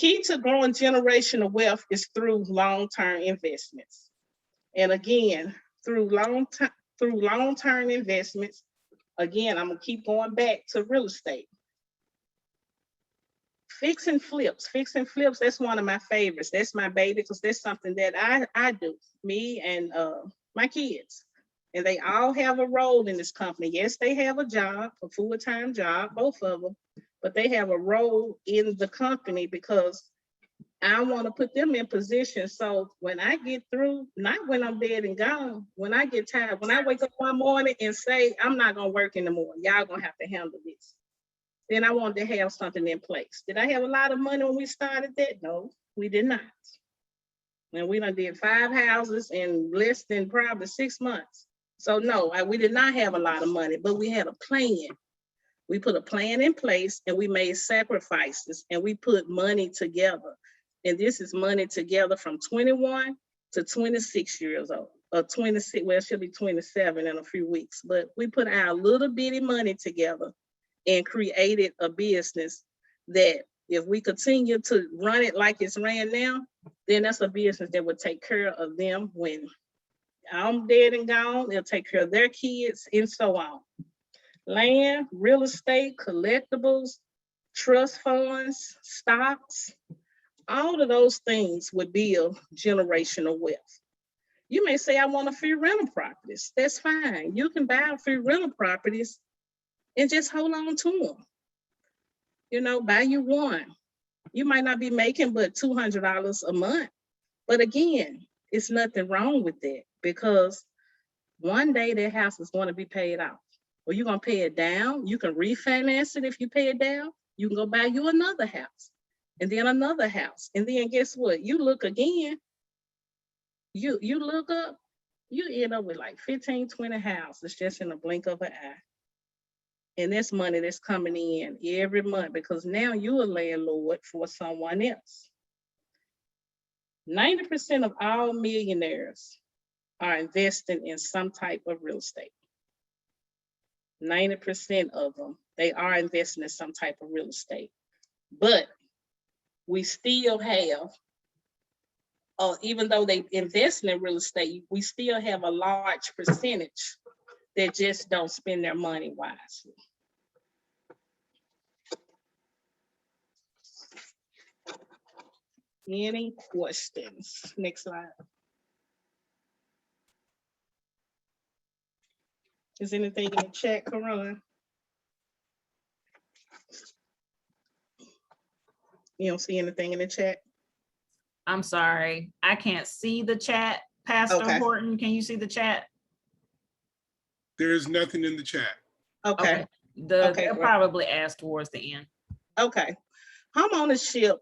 Key to growing generational wealth is through long-term investments. And again, through long-term investments, again, I'm gonna keep going back to real estate. Fix and flips, that's one of my favorites. That's my baby, because that's something that I do, me and my kids. And they all have a role in this company. Yes, they have a job, a full-time job, both of them, but they have a role in the company because I want to put them in position. So when I get through, not when I'm dead and gone, when I get tired, when I wake up one morning and say, I'm not going to work anymore, y'all going to have to handle this. Then I wanted to have something in place. Did I have a lot of money when we started that? No, we did not. And we done did 5 houses in less than probably 6 months. So no, we did not have a lot of money, but we had a plan. We put a plan in place and we made sacrifices and we put money together. And this is money together from 21 to 26 years old. Or 26, well, she'll be 27 in a few weeks. But we put our little bitty money together and created a business that if we continue to run it like it's ran now, then that's a business that would take care of them when I'm dead and gone. It'll take care of their kids and so on. Land, real estate, collectibles, trust funds, stocks, all of those things would build generational wealth. You may say, I want a few rental properties. That's fine. You can buy a few rental properties and just hold on to them. You know, buy you one. You might not be making but $200 a month. But again, it's nothing wrong with that because one day that house is going to be paid off. Or you're going to pay it down. You can refinance it if you pay it down. You can go buy you another house and then another house. And then guess what? You look again, you look up, you end up with like 15, 20 houses just in a blink of an eye. And that's money that's coming in every month because now you're a landlord for someone else. 90% of all millionaires are investing in some type of real estate. 90% of them, they are investing in some type of real estate. But we still have, even though they invest in real estate, we still have a large percentage that just don't spend their money wisely. Any questions? Next slide. Is anything in the chat, Karan? You don't see anything in the chat? I'm sorry, I can't see the chat. Pastor Horton, can you see the chat? There's nothing in the chat. Okay. They'll probably ask towards the end. Okay. Homeownership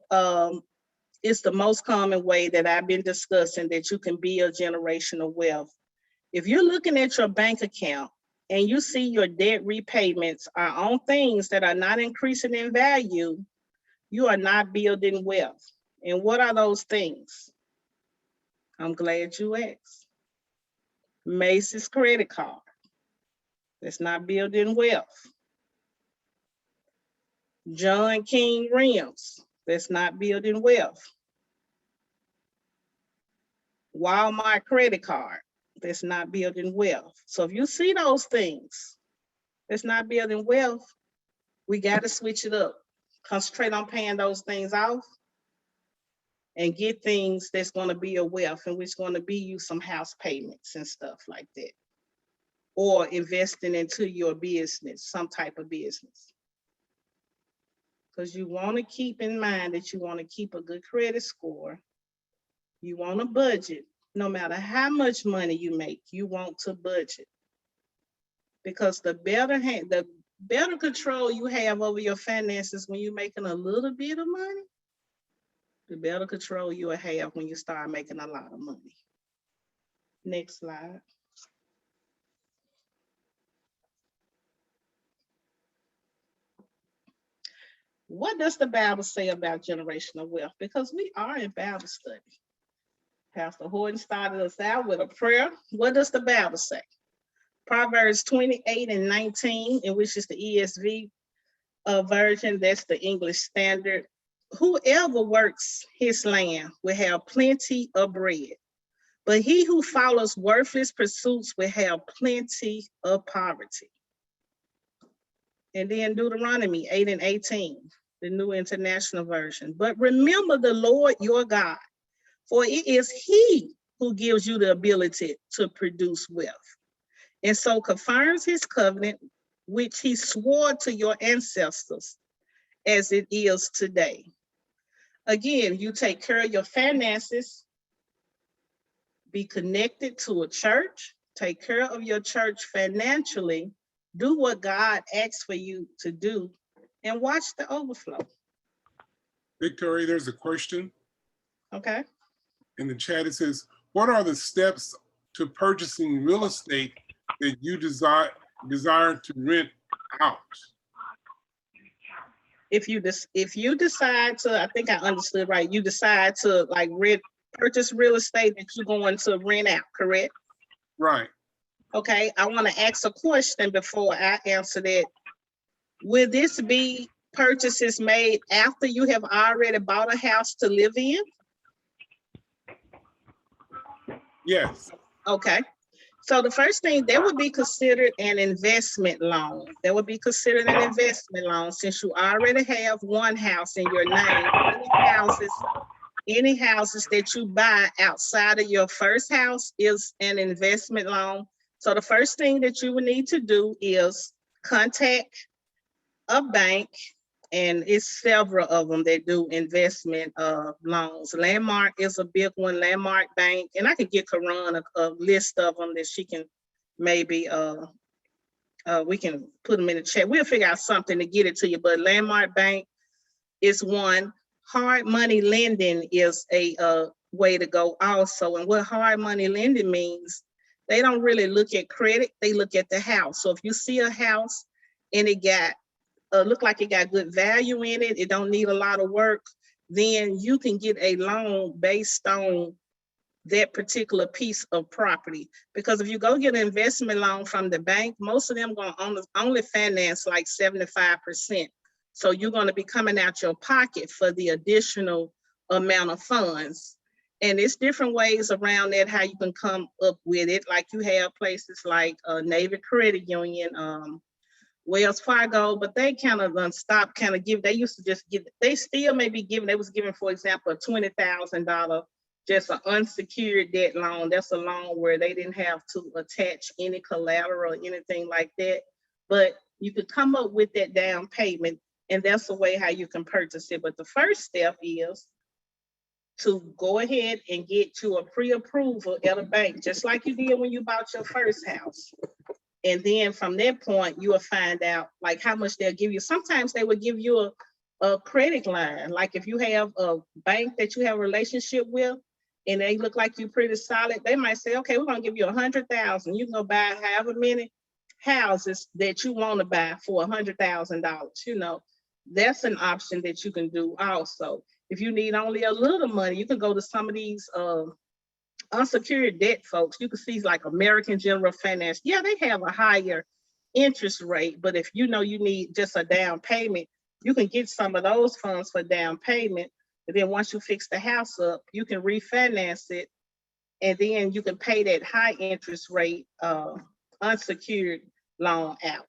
is the most common way that I've been discussing that you can build generational wealth. If you're looking at your bank account and you see your debt repayments are on things that are not increasing in value, you are not building wealth. And what are those things? I'm glad you asked. Macy's credit card. That's not building wealth. John King rims. That's not building wealth. Walmart credit card. That's not building wealth. So if you see those things, that's not building wealth, we got to switch it up. Concentrate on paying those things off and get things that's going to be a wealth and which going to be you some house payments and stuff like that. Or investing into your business, some type of business. Because you want to keep in mind that you want to keep a good credit score. You want to budget. No matter how much money you make, you want to budget. Because the better control you have over your finances when you're making a little bit of money, the better control you will have when you start making a lot of money. Next slide. What does the Bible say about generational wealth? Because we are in Bible study. Pastor Horton started us out with a prayer. What does the Bible say? Proverbs 28:19, in which is the ESV version. That's the English Standard whoever works his land will have plenty of bread, but he who follows worthless pursuits will have plenty of poverty. And then Deuteronomy 8:18, the New International Version. But remember the Lord your God, for it is he who gives you the ability to produce wealth, and so confirms his covenant, which he swore to your ancestors as it is today. Again, you take care of your finances, be connected to a church, take care of your church financially, do what God asks for you to do, and watch the overflow. Victoria, there's a question Okay. in the chat. It says, what are the steps to purchasing real estate that you desire to rent out? If you decide to, I think I understood right, you decide to like purchase real estate that you're going to rent out, correct? Right. Okay, I want to ask a question before I answer that. Will this be purchases made after you have already bought a house to live in? Yes. Okay. So the first thing that would be considered an investment loan. That would be considered an investment loan since you already have one house in your name. Any houses that you buy outside of your first house is an investment loan. So the first thing that you would need to do is contact a bank, and it's several of them that do investment loans. Landmark is a big one, Landmark Bank, and I could get Karan a list of them that she can maybe, we can put them in the chat. We'll figure out something to get it to you, but Landmark Bank is one. Hard money lending is a way to go also. And what hard money lending means, they don't really look at credit, they look at the house. So if you see a house and it got look like it got good value in it, it don't need a lot of work, then you can get a loan based on that particular piece of property. Because if you go get an investment loan from the bank, most of them going to only finance like 75%. So you're going to be coming out your pocket for the additional amount of funds. And it's different ways around that, how you can come up with it. Like you have places like Navy Credit Union, Wells Fargo, but they kind of stopped kind of give. They used to just give, they still may be giving, they was giving, for example, a $20,000, just an unsecured debt loan. That's a loan where they didn't have to attach any collateral or anything like that. But you could come up with that down payment, and that's the way how you can purchase it. But the first step is to go ahead and get you a pre-approval at a bank, just like you did when you bought your first house. And then from that point, you will find out like how much they'll give you. Sometimes they will give you a credit line. Like if you have a bank that you have a relationship with and they look like you're pretty solid, they might say, okay, we're gonna give you $100,000. You can go buy however many houses that you want to buy for $100,000. You know, that's an option that you can do also. If you need only a little money, you can go to some of these unsecured debt folks. You can see like American General Finance. Yeah, they have a higher interest rate, but if you know you need just a down payment, you can get some of those funds for down payment. And then once you fix the house up, you can refinance it, and then you can pay that high interest rate unsecured loan out.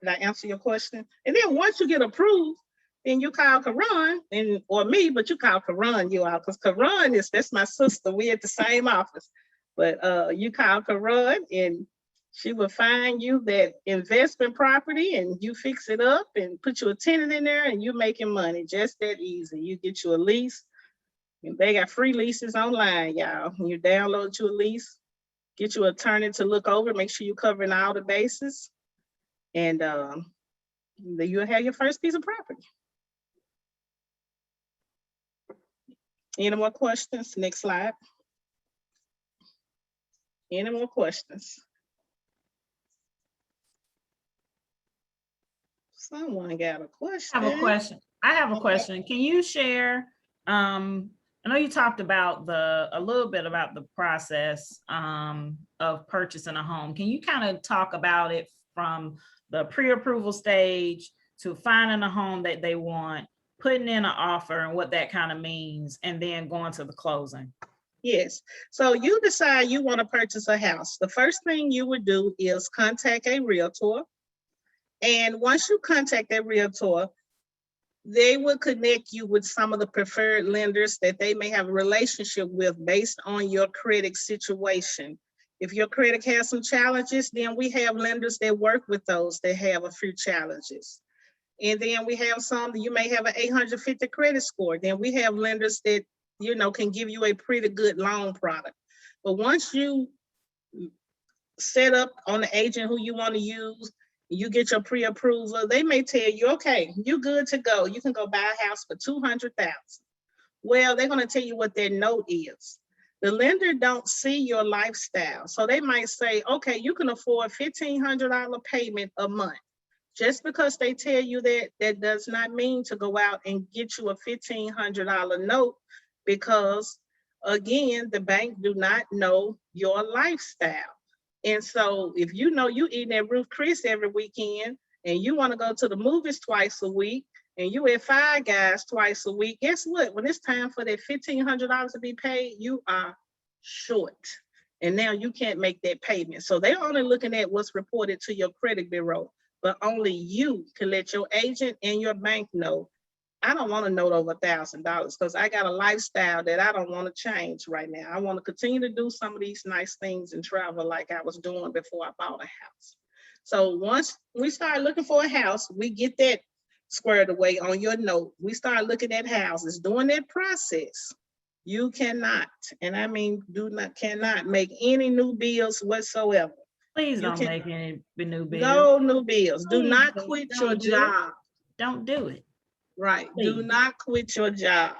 Did I answer your question? And then once you get approved, then you call Karan or me, but you call Karan, you all, because Karan that's my sister. We at the same office. But you call Karan and she will find you that investment property and you fix it up and put you a tenant in there and you're making money. Just that easy. You get you a lease. And they got free leases online, y'all. When you download your lease, get you an attorney to look over, make sure you're covering all the bases. And then you'll have your first piece of property. Any more questions? Next slide. Any more questions? Someone got a question. I have a question. I have a question. Can you share? I know you talked about a little bit about the process of purchasing a home. Can you kind of talk about it from the pre-approval stage to finding a home that they want, putting in an offer and what that kind of means, and then going to the closing. Yes. So you decide you want to purchase a house. The first thing you would do is contact a realtor. And once you contact that realtor, they will connect you with some of the preferred lenders that they may have a relationship with based on your credit situation. If your credit has some challenges, then we have lenders that work with those that have a few challenges. And then we have some that you may have an 850 credit score. Then we have lenders that, you know, can give you a pretty good loan product. But once you set up on the agent who you want to use, you get your pre-approval, they may tell you, okay, you're good to go. You can go buy a house for $200,000. Well, they're going to tell you what their note is. The lender don't see your lifestyle. So they might say, okay, you can afford $1,500 payment a month. Just because they tell you that, that does not mean to go out and get you a $1,500 note, because again, the bank do not know your lifestyle. And so if you know you eating at Ruth Chris every weekend and you want to go to the movies twice a week and you at Five Guys twice a week, guess what? When it's time for that $1,500 to be paid, you are short. And now you can't make that payment. So they're only looking at what's reported to your credit bureau, but only you can let your agent and your bank know, I don't want to note over $1,000 because I got a lifestyle that I don't want to change right now. I want to continue to do some of these nice things and travel like I was doing before I bought a house. So once we start looking for a house, we get that squared away on your note. We start looking at houses. During that process, you cannot, and I mean cannot make any new bills whatsoever. Please don't make any new bills. No new bills. Do Please not quit your job. Don't do it. Right. Please. Do not quit your job.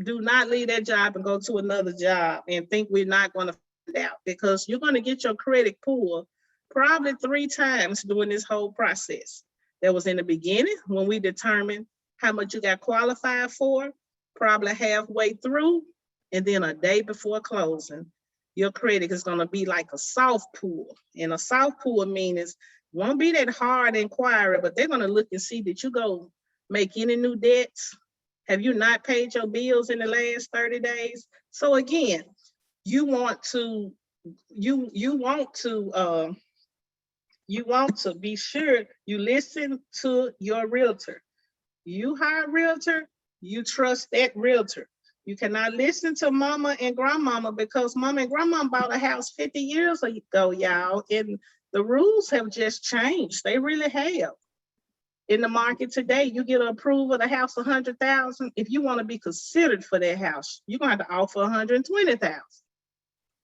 Do not leave that job and go to another job and think we're not going to find out, because you're going to get your credit pulled probably 3 times during this whole process. That was in the beginning when we determined how much you got qualified for, probably halfway through, and then a day before closing. Your credit is going to be like a soft pull. And a soft pull means won't be that hard inquiry, but they're going to look and see that you go make any new debts. Have you not paid your bills in the last 30 days? So again, you want to be sure you listen to your realtor. You hire a realtor, you trust that realtor. You cannot listen to mama and grandmama, because mama and grandma bought a house 50 years ago, y'all, and the rules have just changed. They really have. In the market today, you get an approval of the house $100,000. If you want to be considered for that house, you're going to have to offer $120,000.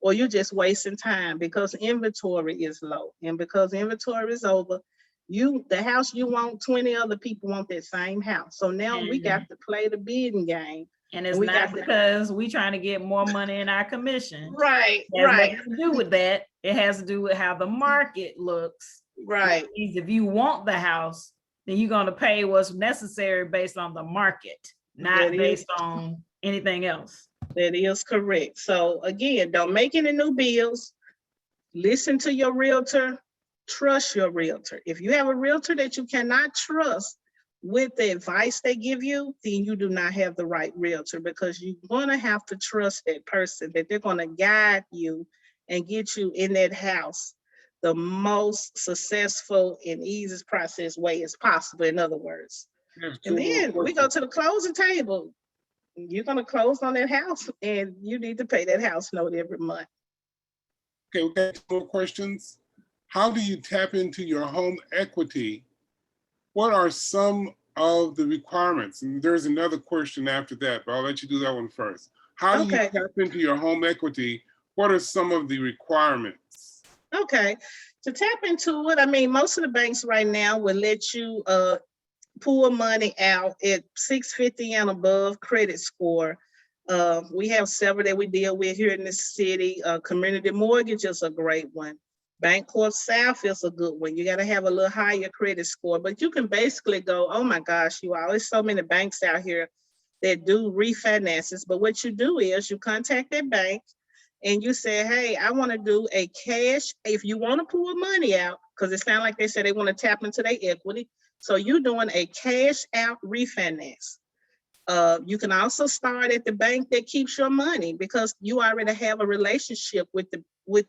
Or you're just wasting time because inventory is low. And because inventory is over, the house you want, 20 other people want that same house. So now we got to play the bidding game. And it's not because we trying to get more money in our commission. Right, It has nothing to do with that. It has to do with how the market looks. Right. If you want the house, then you're going to pay what's necessary based on the market, not based on anything else. That is correct. So again, don't make any new bills. Listen to your realtor. Trust your realtor. If you have a realtor that you cannot trust with the advice they give you, then you do not have the right realtor, because you're going to have to trust that person, that they're going to guide you and get you in that house the most successful and easiest process way as possible, in other words. And then we go to the closing table. You're going to close on that house and you need to pay that house note every month. Okay, we got 2 more questions. How do you tap into your home equity? What are some of the requirements? And there's another question after that, but I'll let you do that one first. How do you tap into your home equity? What are some of the requirements? Okay, to tap into it, I mean, most of the banks right now will let you pull money out at 650 and above credit score. We have several that we deal with here in this city. Community Mortgage is a great one. Bancorp South is a good one. You got to have a little higher credit score, but you can basically go, oh my gosh, you all, there's so many banks out here that do refinances. But what you do is you contact that bank and you say, hey, I want to do a cash. If you want to pull money out, because it sounds like they said they want to tap into their equity. So you're doing a cash out refinance. You can also start at the bank that keeps your money because you already have a relationship with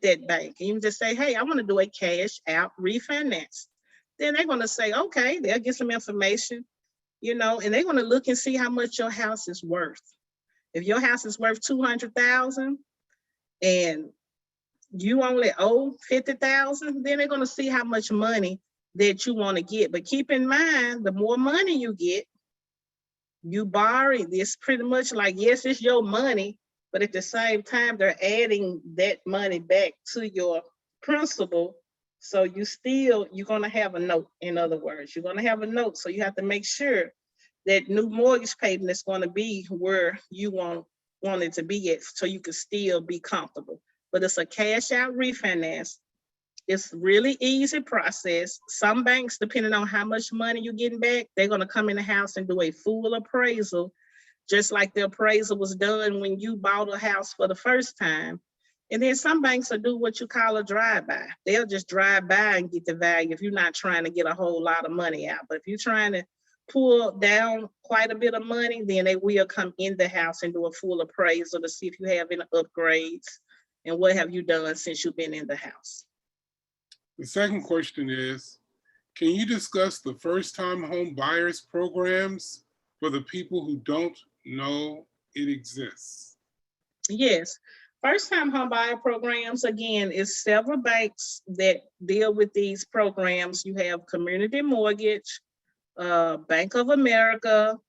that bank. And you just say, hey, I want to do a cash out refinance. Then they're going to say, okay, they'll get some information, and they're going to look and see how much your house is worth. If your house is worth $200,000 and you only owe $50,000, then they're going to see how much money that you want to get. But keep in mind, the more money you get, you borrow. It's pretty much like, yes, it's your money, but at the same time, they're adding that money back to your principal. So you're going to have a note. In other words, you're going to have a note. So you have to make sure that new mortgage payment is going to be where you want it to be at, so you can still be comfortable. But it's a cash out refinance. It's really easy process. Some banks, depending on how much money you're getting back, they're going to come in the house and do a full appraisal, just like the appraisal was done when you bought a house for the first time. And then some banks will do what you call a drive-by. They'll just drive by and get the value if you're not trying to get a whole lot of money out. But if you're trying to pull down quite a bit of money, then they will come in the house and do a full appraisal to see if you have any upgrades and what have you done since you've been in the house. The second question is, can you discuss the first-time home buyers programs for the people who don't know it exists? Yes. First-time home buyer programs, again, is several banks that deal with these programs. You have Community Mortgage, Bank of America,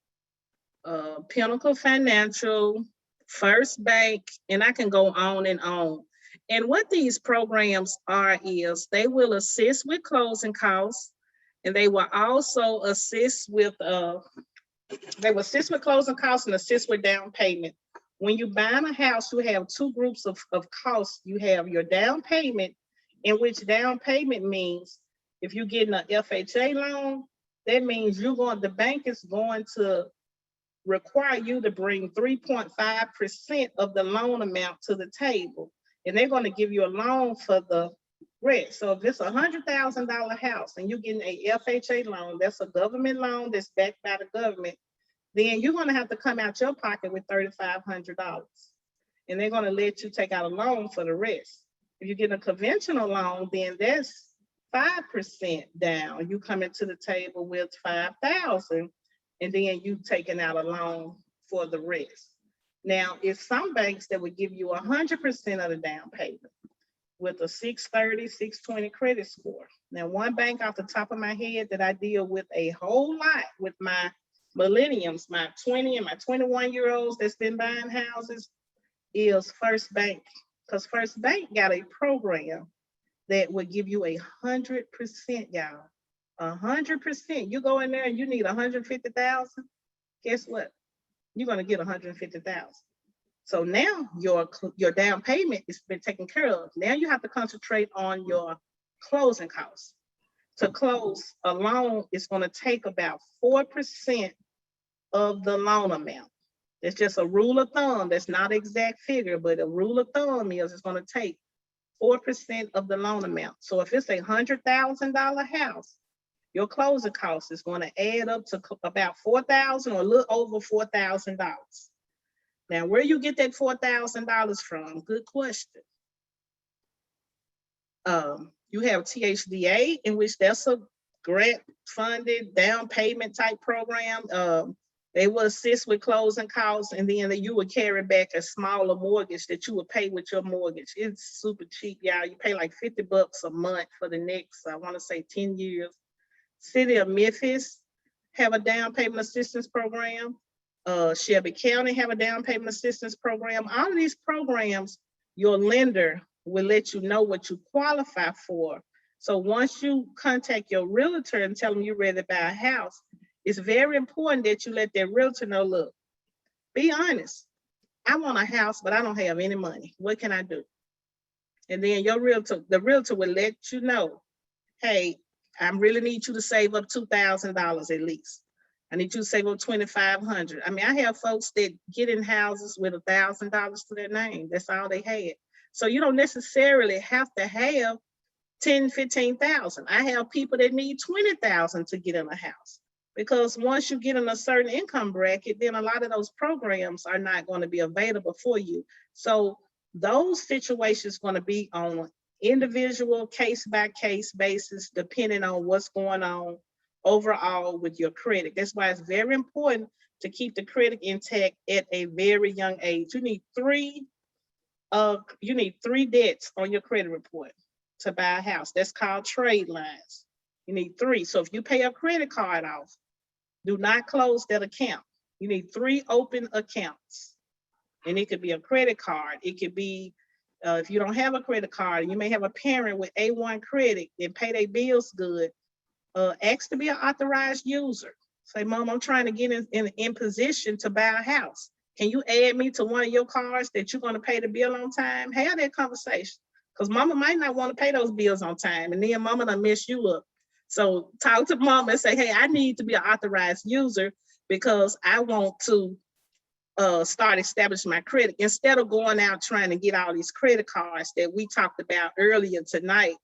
Pinnacle Financial, First Bank, and I can go on and on. And what these programs are is they will assist with closing costs, and they will also assist with closing costs and assist with down payment. When you buy a house, you have two groups of costs. You have your down payment, in which down payment means if you're getting an FHA loan, that means the bank is going to require you to bring 3.5% of the loan amount to the table. And they're going to give you a loan for the rest. So if it's $100,000 house and you're getting a FHA loan, that's a government loan that's backed by the government, then you're going to have to come out your pocket with $3,500. And they're going to let you take out a loan for the rest. If you get a conventional loan, then that's 5% down. You come into the table with $5,000, and then you taking out a loan for the rest. Now, it's some banks that would give you 100% of the down payment with a 630, 620 credit score. Now, one bank off the top of my head that I deal with a whole lot with my millennials, my 20 and my 21-year-olds that's been buying houses, is First Bank. Because First Bank got a program that would give you 100%, y'all. 100%. You go in there and you need 150,000. Guess what? You're going to get 150,000. So now your down payment has been taken care of. Now you have to concentrate on your closing costs. To close a loan, it's going to take about 4% of the loan amount. It's just a rule of thumb. That's not an exact figure, but a rule of thumb is it's going to take 4% of the loan amount. So if it's a $100,000 house, your closing cost is going to add up to about $4,000 or a little over $4,000. Now, where you get that $4,000 from? Good question. You have THDA, in which that's a grant-funded down payment type program. They will assist with closing costs, and then you would carry back a smaller mortgage that you would pay with your mortgage. It's super cheap, y'all. You pay like $50 a month for the next, I want to say 10 years. City of Memphis have a down payment assistance program. Shelby County have a down payment assistance program. All of these programs, your lender will let you know what you qualify for. So once you contact your realtor and tell them you're ready to buy a house, it's very important that you let that realtor know, look, be honest. I want a house, but I don't have any money. What can I do? And then the realtor will let you know, hey, I really need you to save up $2,000 at least. I need you to save up $2,500. I mean, I have folks that get in houses with $1,000 to their name. That's all they had. So you don't necessarily have to have $10,000, $15,000. I have people that need $20,000 to get in a house. Because once you get in a certain income bracket, then a lot of those programs are not going to be available for you. So those situations going to be on an individual case by case basis, depending on what's going on overall with your credit. That's why it's very important to keep the credit intact at a very young age. You need three debts on your credit report to buy a house. That's called trade lines. You need 3. So if you pay a credit card off, do not close that account. You need 3 open accounts. And it could be a credit card. It could be, if you don't have a credit card, you may have a parent with A1 credit and pay their bills good. Ask to be an authorized user. Say, Mom, I'm trying to get in position to buy a house. Can you add me to one of your cards that you're going to pay the bill on time? Have that conversation. Because Mama might not want to pay those bills on time. And then Mama done mess you up. So talk to Mama and say, hey, I need to be an authorized user because I want to start establishing my credit instead of going out trying to get all these credit cards that we talked about earlier tonight.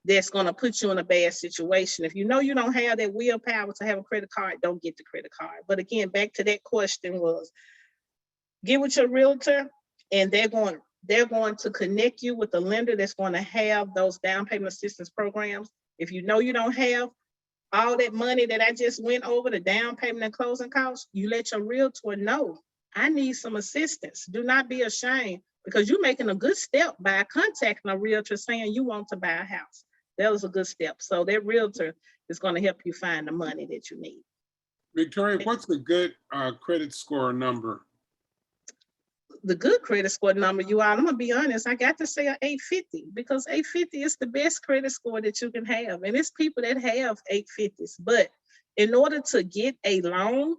That's going to put you in a bad situation. If you know you don't have that willpower to have a credit card, don't get the credit card. But again, back to that question was, get with your realtor and they're going to connect you with a lender that's going to have those down payment assistance programs. If you know you don't have all that money that I just went over, the down payment and closing costs, you let your realtor know, I need some assistance. Do not be ashamed because you're making a good step by contacting a realtor saying you want to buy a house. That was a good step. So that realtor is going to help you find the money that you need. Victoria, what's a good credit score number? The good credit score number, you all, I'm gonna be honest, I got to say an 850 because 850 is the best credit score that you can have. And it's people that have 850s. But in order to get a loan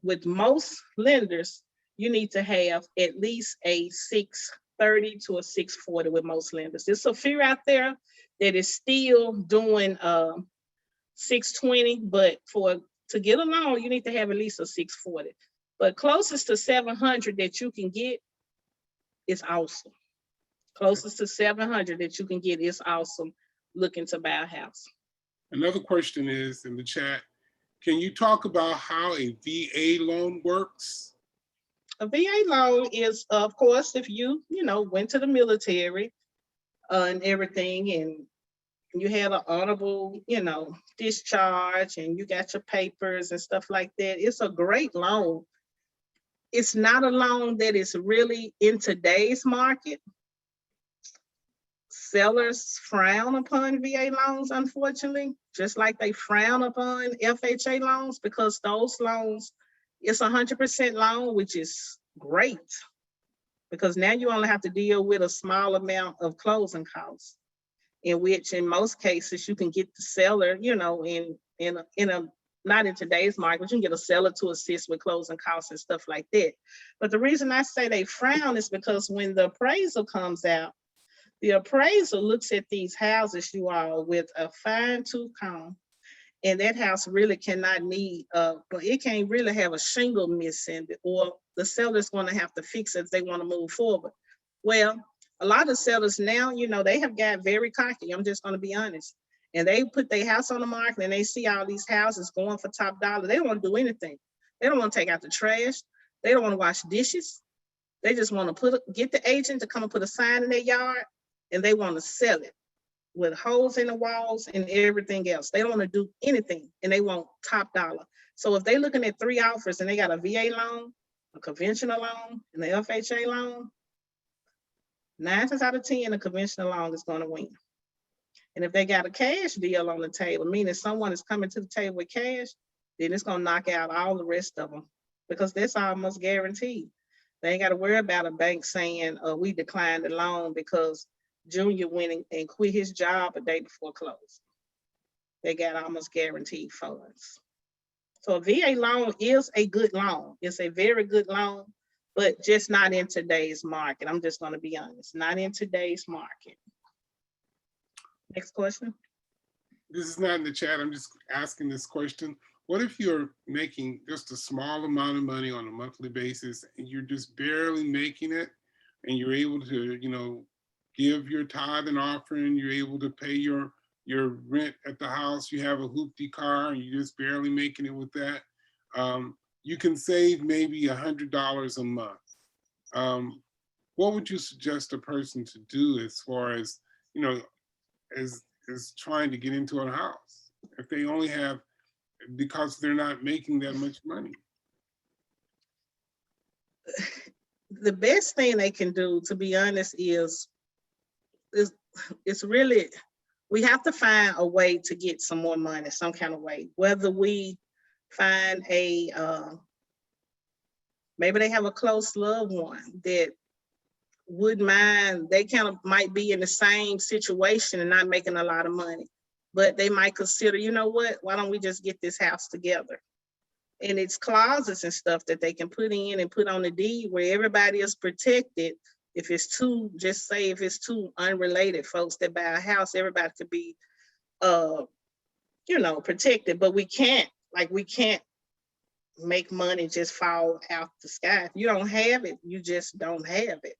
with most lenders, you need to have at least a 630 to a 640 with most lenders. There's a few out there that is still doing 620, but to get a loan, you need to have at least a 640. But closest to 700 that you can get is awesome. Closest to 700 that you can get is awesome looking to buy a house. Another question is in the chat, can you talk about how a VA loan works? A VA loan is, of course, if you went to the military and everything and you had an honorable, discharge and you got your papers and stuff like that, it's a great loan. It's not a loan that is really in today's market. Sellers frown upon VA loans, unfortunately, just like they frown upon FHA loans because those loans, it's 100% loan, which is great because now you only have to deal with a small amount of closing costs, in which in most cases you can get the seller, in a not in today's market, but you can get a seller to assist with closing costs and stuff like that. But the reason I say they frown is because when the appraisal comes out, the appraiser looks at these houses, you all, with a fine tooth comb, and that house really cannot but it can't really have a shingle missing, or the seller's going to have to fix it if they want to move forward. Well, a lot of sellers now, they have got very cocky. I'm just going to be honest. And they put their house on the market and they see all these houses going for top dollar. They don't want to do anything. They don't want to take out the trash. They don't want to wash dishes. They just want to get the agent to come and put a sign in their yard, and they want to sell it with holes in the walls and everything else. They don't want to do anything and they want top dollar. So if they're looking at 3 offers and they got a VA loan, a conventional loan, and the FHA loan, 9 times out of 10, the conventional loan is going to win. And if they got a cash deal on the table, meaning someone is coming to the table with cash, then it's going to knock out all the rest of them because that's almost guaranteed. They ain't got to worry about a bank saying, we declined the loan because Junior went and quit his job a day before close. They got almost guaranteed funds. So a VA loan is a good loan. It's a very good loan, but just not in today's market. I'm just going to be honest, not in today's market. Next question. This is not in the chat. I'm just asking this question. What if you're making just a small amount of money on a monthly basis and you're just barely making it and you're able to, give your tithe and offering, you're able to pay your your rent at the house, you have a hoopty car and you're just barely making it with that, you can save maybe $100 a month. What would you suggest a person to do as far as, you know, as trying to get into a house if they only have, because they're not making that much money? The best thing they can do, to be honest, is it's really, we have to find a way to get some more money, some kind of way. Whether we find a, maybe they have a close loved one that would mind, they kind of might be in the same situation and not making a lot of money, but they might consider, you know what, why don't we just get this house together? And it's closets and stuff that they can put in and put on the deed where everybody is protected. If it's two, just say if it's two unrelated folks that buy a house, everybody could be, you know, protected, but we can't make money just fall out the sky. If you don't have it, you just don't have it.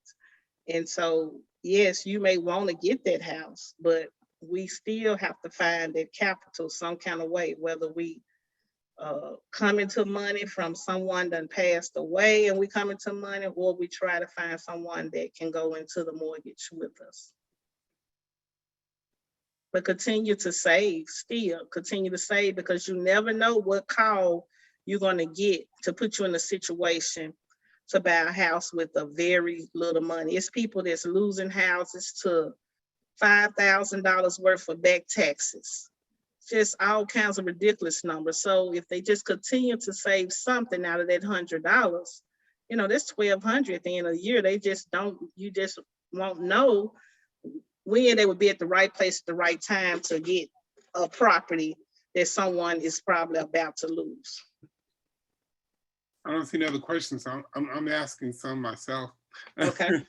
And so, yes, you may want to get that house, but we still have to find that capital some kind of way, whether we come into money from someone that passed away and we come into money, or we try to find someone that can go into the mortgage with us. But continue to save, still continue to save, because you never know what call you're going to get to put you in a situation to buy a house with a very little money. It's people that's losing houses to $5,000 worth of back taxes. Just all kinds of ridiculous numbers. So if they just continue to save something out of that $100, you know, that's $1,200 at the end of the year. They just don't, you just won't know when they would be at the right place at the right time to get a property that someone is probably about to lose. I don't see any other questions. So I'm asking some myself. Okay.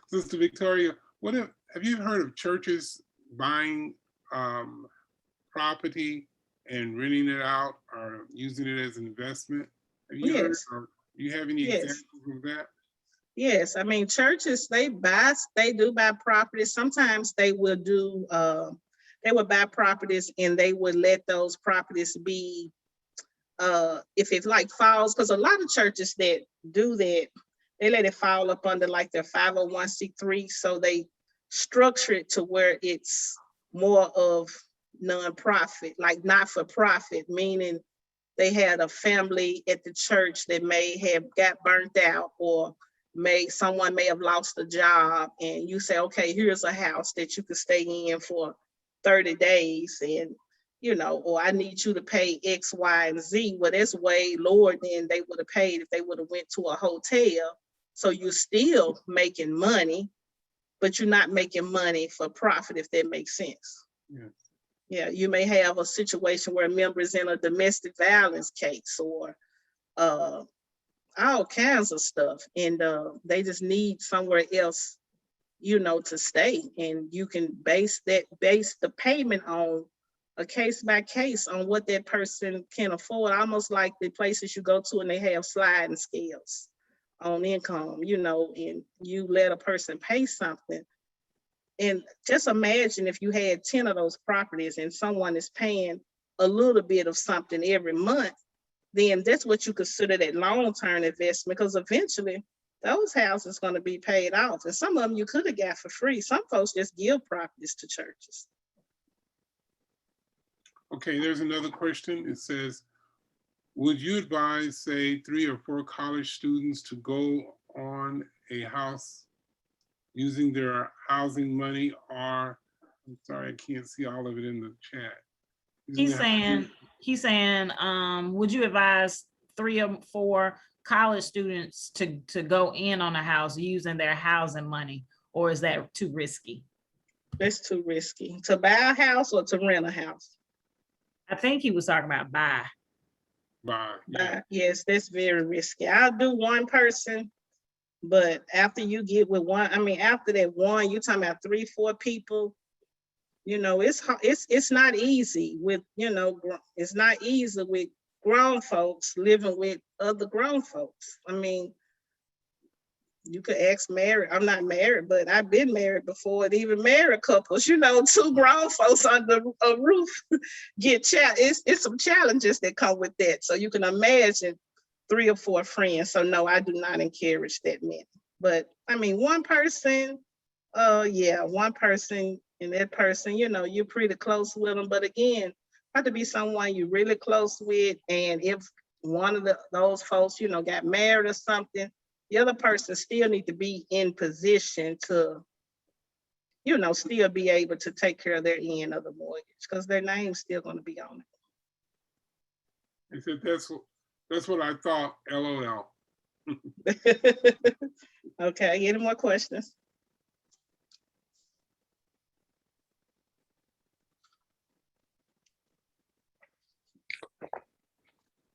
Sister Victoria, have you heard of churches buying property and renting it out or using it as an investment? Have you heard, or do you have any examples of that? Yes, I mean, churches, they do buy properties. Sometimes they will do, they would buy properties and they would let those properties be, if it like falls, because a lot of churches that do that, they let it fall up under like their 501c3. So they structure it to where it's more of nonprofit, like not for profit, meaning they had a family at the church that may have got burnt out, or someone may have lost a job, and you say, okay, here's a house that you could stay in for 30 days, and you know, or I need you to pay X, Y, and Z. Well, that's way lower than they would have paid if they would have went to a hotel. So you're still making money, but you're not making money for profit, if that makes sense. Yes. Yeah, you may have a situation where a member is in a domestic violence case, or all kinds of stuff, and they just need somewhere else, you know, to stay. And you can base the payment on a case by case on what that person can afford, almost like the places you go to and they have sliding scales on income, you know, and you let a person pay something. And just imagine if you had 10 of those properties and someone is paying a little bit of something every month, then that's what you consider that long-term investment, because eventually those houses are going to be paid off. And some of them you could have got for free. Some folks just give properties to churches. Okay, there's another question. It says, would you advise, say, 3 or 4 college students to go on a house using their housing money, or, I'm sorry, I can't see all of it in the chat. He's saying, would you advise 3 or 4 college students to go in on a house using their housing money, or is that too risky? That's too risky. To buy a house or to rent a house? I think he was talking about buy. Yeah. Yes, that's very risky. I'll do one person, but after you get with one, I mean, after that one, you're talking about 3, 4 people. You know, it's not easy with, you know, it's not easy with grown folks living with other grown folks. I mean, You could ask married. I'm not married, but I've been married before. And even married couples, you know, two grown folks under a roof get it's some challenges that come with that. So you can imagine 3 or 4 friends. So no, I do not encourage that many. But I mean, one person, yeah, one person, and that person, you know, you're pretty close with them. But again, have to be someone you're really close with. And if one of those folks, you know, got married or something, the other person still need to be in position to, you know, still be able to take care of their end of the mortgage because their name's still going to be on I said, that's what I thought, LOL. it. Okay, any more questions?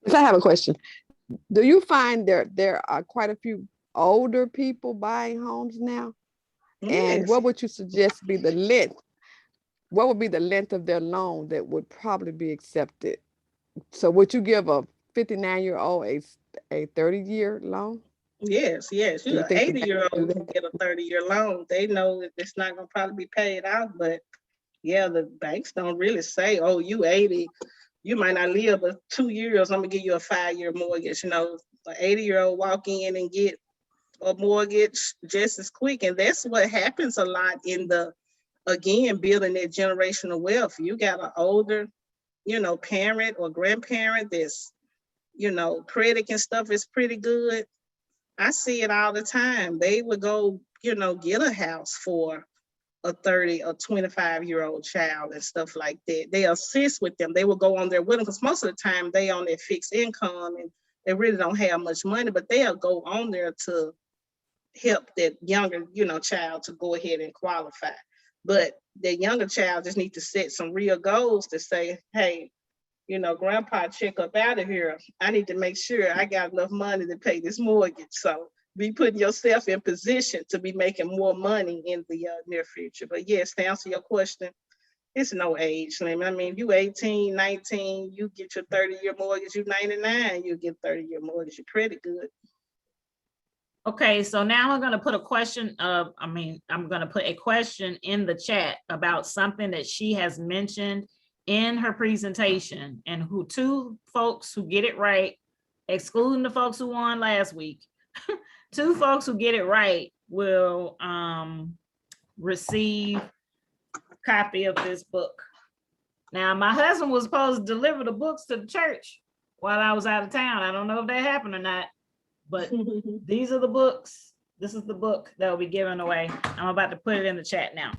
Yes, I have a question. Do you find there are quite a few older people buying homes now? And Yes. what would you suggest be the length? What would be the length of their loan that would probably be accepted? So would you give a 59-year-old a 30-year loan? Yes, yes. Do You you an think the bank 80-year-old would do can that? get a 30-year loan. They know that it's not gonna probably be paid out, but yeah, the banks don't really say, oh, you 80, you might not live but 2 years. I'm gonna give you a 5-year mortgage. You know, an 80-year-old walk in and get a mortgage just as quick. And that's what happens a lot in the, again, building that generational wealth. You got an older, you know, parent or grandparent that's, you know, credit and stuff is pretty good. I see it all the time. They would go, you know, get a house for a 30 or 25-year-old child and stuff like that. They assist with them. They will go on there with them because most of the time they on their fixed income and they really don't have much money, but they'll go on there to help that younger, you know, child to go ahead and qualify. But the younger child just need to set some real goals to say, hey, you know, grandpa, check up out of here. I need to make sure I got enough money to pay this mortgage. So be putting yourself in position to be making more money in the near future. But yes, to answer your question, it's no age limit. I mean, you 18, 19, you get your 30-year mortgage, you 99, you get 30-year mortgage, your credit good. Okay, so now I'm gonna put a question I'm gonna put a question in the chat about something that she has mentioned in her presentation, and who 2 folks who get it right, excluding the folks who won last week, 2 folks who get it right will receive a copy of this book. Now, my husband was supposed to deliver the books to the church while I was out of town. I don't know if that happened or not, but these are the books. This is the book that will be given away. I'm about to put it in the chat now.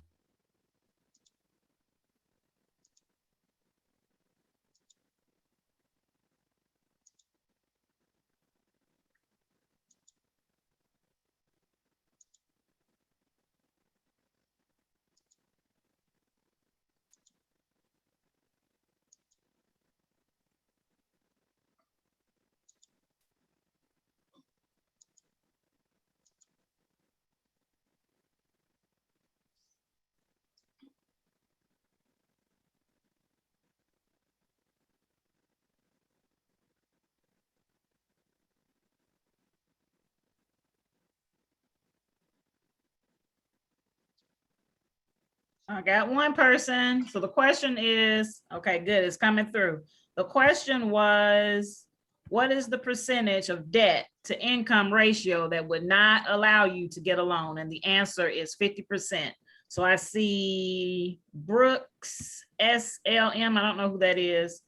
I got one person. So the question is, okay, good, it's coming through. The question was, what is the percentage of debt to income ratio that would not allow you to get a loan? And the answer is 50%. So I see Brooks, SLM, I don't know who that is.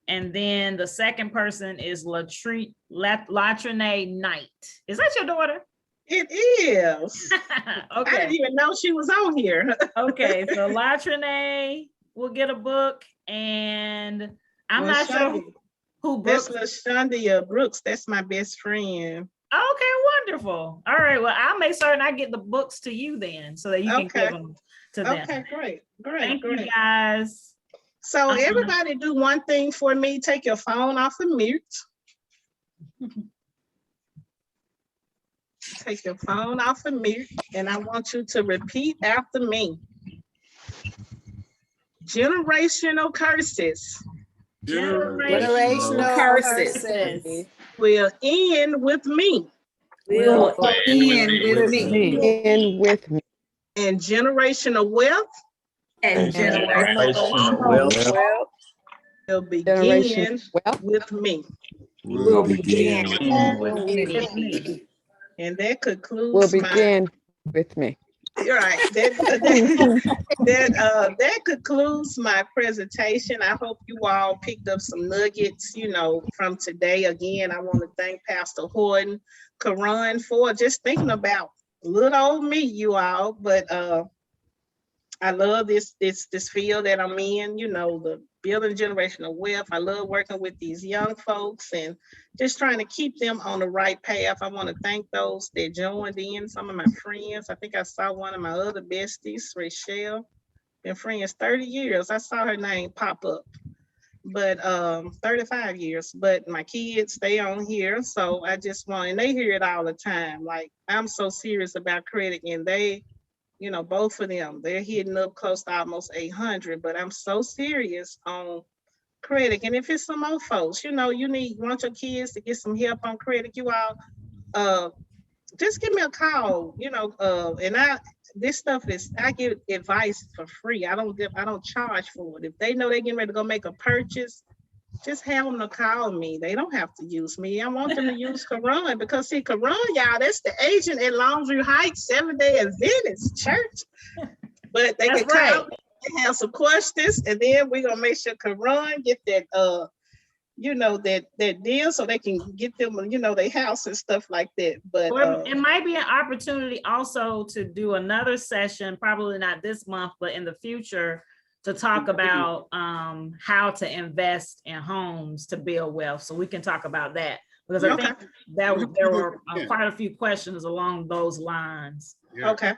And then the second person is Latrine Knight. Is that your daughter? It is. I Okay. didn't even know she was on here. Okay, so Latrine will get a book, and I'm not sure who That's Brooks. LaShonda Brooks. That's my best friend. Okay, wonderful. All right, well, I'll make certain I get the books to you then, so that you can give them to them. Okay, great, Thank you, guys. So everybody do one thing for me. Take your phone off of mute. Take your phone off of mute, and I want you to repeat after me. Generational curses Generational curses will end with me. will end end with me. Begin with me. And generational wealth And generational generational wealth will Generation begin wealth with me. will begin With with me. me. And that will concludes my, begin with me. you're right. That concludes my presentation. I hope you all picked up some nuggets, from today. Again, I want to thank Pastor Horton, Karan, for just thinking about little old me, you all. But I love this field that I'm in, the building generational wealth. I love working with these young folks and just trying to keep them on the right path. I want to thank those that joined in, some of my friends. I think I saw one of my other besties, Rachelle. Been friends 30 years. I saw her name pop up, but 35 years. But my kids stay on here. So I just want, and they hear it all the time. Like, I'm so serious about credit, and they, both of them, they're hitting up close to almost 800, but I'm so serious on credit. And if it's some old folks, you want your kids to get some help on credit, you all, just give me a call, and this stuff is, I give advice for free. I don't charge for it. If they know they're getting ready to go make a purchase, just have them to call me. They don't have to use me. I want them to use Karan, because see, Karan, y'all, that's the agent at Longview Heights Seventh-day Adventist Church. But they That's can call, right. they have some questions, and then we're gonna make sure Karan get that that deal, so they can get them, their house and stuff like that. But Or it might be an opportunity also to do another session, probably not this month, but in the future, to talk about how to invest in homes to build wealth. So we can talk about that, because I think there were quite a few questions along those lines. Yeah. okay.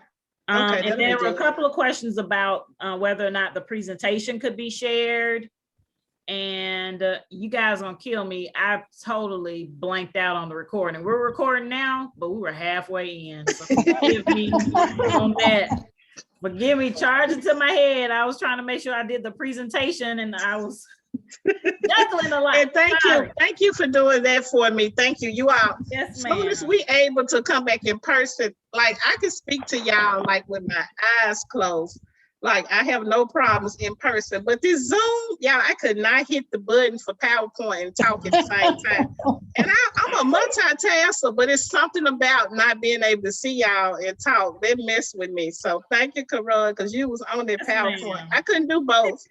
And there were a couple of questions about whether or not the presentation could be shared. And you guys gonna kill me. I totally blanked out on the recording. We're recording now, but we were halfway in. So forgive me on that. Forgive me, charging to my head. I was trying to make sure I did the presentation, and I was juggling a lot. And thank you for doing that for me. Thank you. You all. Yes, As soon ma'am. as we able to come back in person, like I can speak to y'all like with my eyes closed. Like I have no problems in person, but this Zoom, y'all, I could not hit the button for PowerPoint and talk at the same time. And I'm a multitasker, but it's something about not being able to see y'all and talk that mess with me. So thank you, Karan, because you was on that Yes, PowerPoint. ma'am. I couldn't do both.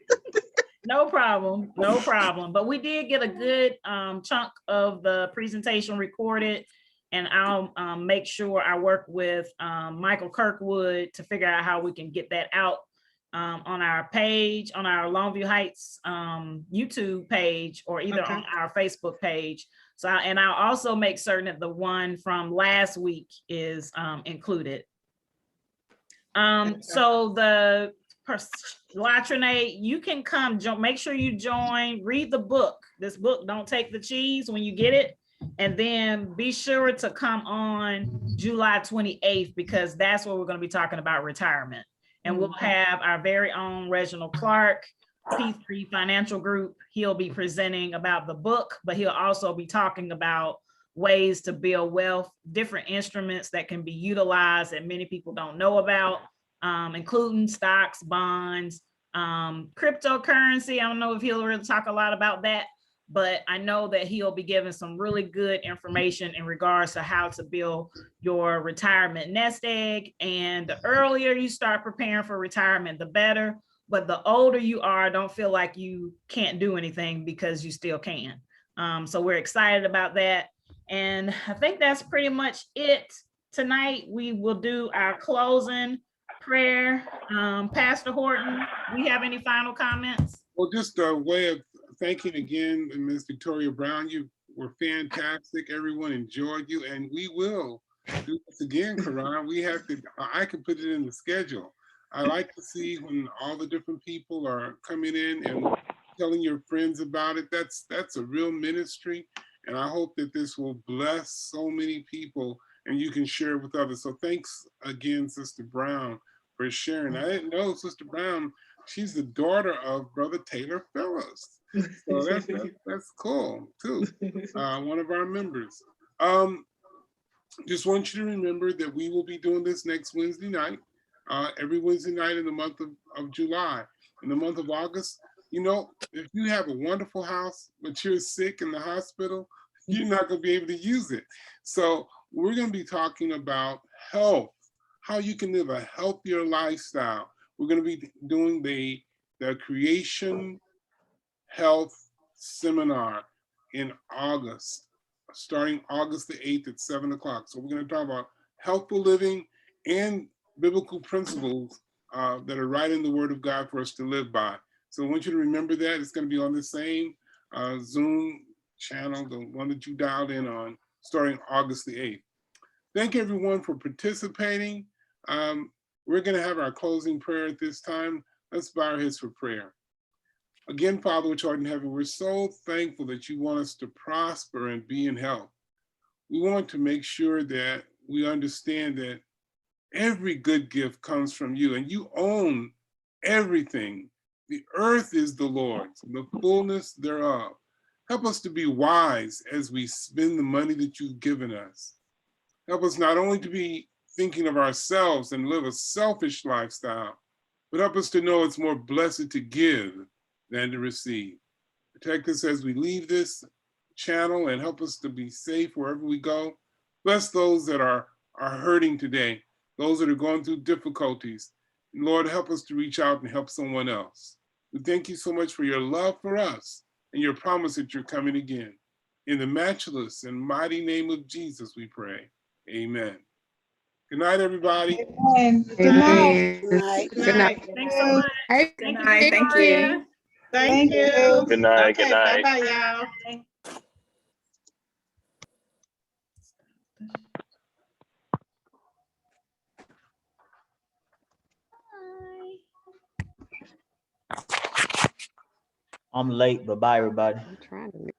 No problem. No problem. But we did get a good chunk of the presentation recorded, and I'll make sure I work with Michael Kirkwood to figure out how we can get that out on our page, on our Longview Heights YouTube page, or either on our Facebook page. So, and I'll also make certain that the one from last week is included. So the Latrine, you can come, make sure you join, read the book. This book, Don't Take the Cheese, when you get it. And then be sure to come on July 28th, because that's where we're going to be talking about retirement. And we'll have our very own Reginald Clark, P3 Financial Group. He'll be presenting about the book, but he'll also be talking about ways to build wealth, different instruments that can be utilized that many people don't know about, including stocks, bonds, cryptocurrency. I don't know if he'll really talk a lot about that, but I know that he'll be giving some really good information in regards to how to build your retirement nest egg. And the earlier you start preparing for retirement, the better. But the older you are, don't feel like you can't do anything, because you still can. So we're excited about that. And I think that's pretty much it tonight. We will do our closing prayer. Pastor Horton, do you have any final comments? Well, just a way of thanking again, Ms. Victoria Brown. You were fantastic. Everyone enjoyed you, and we will do this again, Karan. We have to, I can put it in the schedule. I like to see when all the different people are coming in and telling your friends about it. That's a real ministry, and I hope that this will bless so many people and you can share it with others. So thanks again, Sister Brown, for sharing. I didn't know Sister Brown, she's the daughter of Brother Taylor Phillips. So that's cool too. One of our members. just want you to remember that we will be doing this next Wednesday night, every Wednesday night in the month of July. In the month of August, you know, if you have a wonderful house, but you're sick in the hospital, you're not going to be able to use it. So we're going to be talking about health, how you can live a healthier lifestyle. We're going to be doing the Creation Health Seminar in August, starting August the 8th at 7 o'clock. So we're going to talk about healthful living and biblical principles that are right in the Word of God for us to live by. So I want you to remember that. It's going to be on the same Zoom channel, the one that you dialed in on, starting August the 8th. Thank everyone for participating. We're going to have our closing prayer at this time. Let's bow our heads for prayer. Again, Father, which art in heaven, we're so thankful that you want us to prosper and be in health. We want to make sure that we understand that every good gift comes from you and you own everything. The earth is the Lord's and the fullness thereof. Help us to be wise as we spend the money that you've given us. Help us not only to be thinking of ourselves and live a selfish lifestyle, but help us to know it's more blessed to give than to receive. Protect us as we leave this channel and help us to be safe wherever we go. Bless those that are hurting today, those that are going through difficulties. And Lord, help us to reach out and help someone else. We thank you so much for your love for us and your promise that you're coming again. In the matchless and mighty name of Jesus, we pray. Amen. Good night, everybody. Amen. Good night. Amen. Good Good night. night. Thanks so much. Hey, Thank you, night. Thank you. Victoria. Thank Thank you. you. Good night. Okay, Good night. bye-bye, y'all. I'm late, but bye, everybody. I'm trying to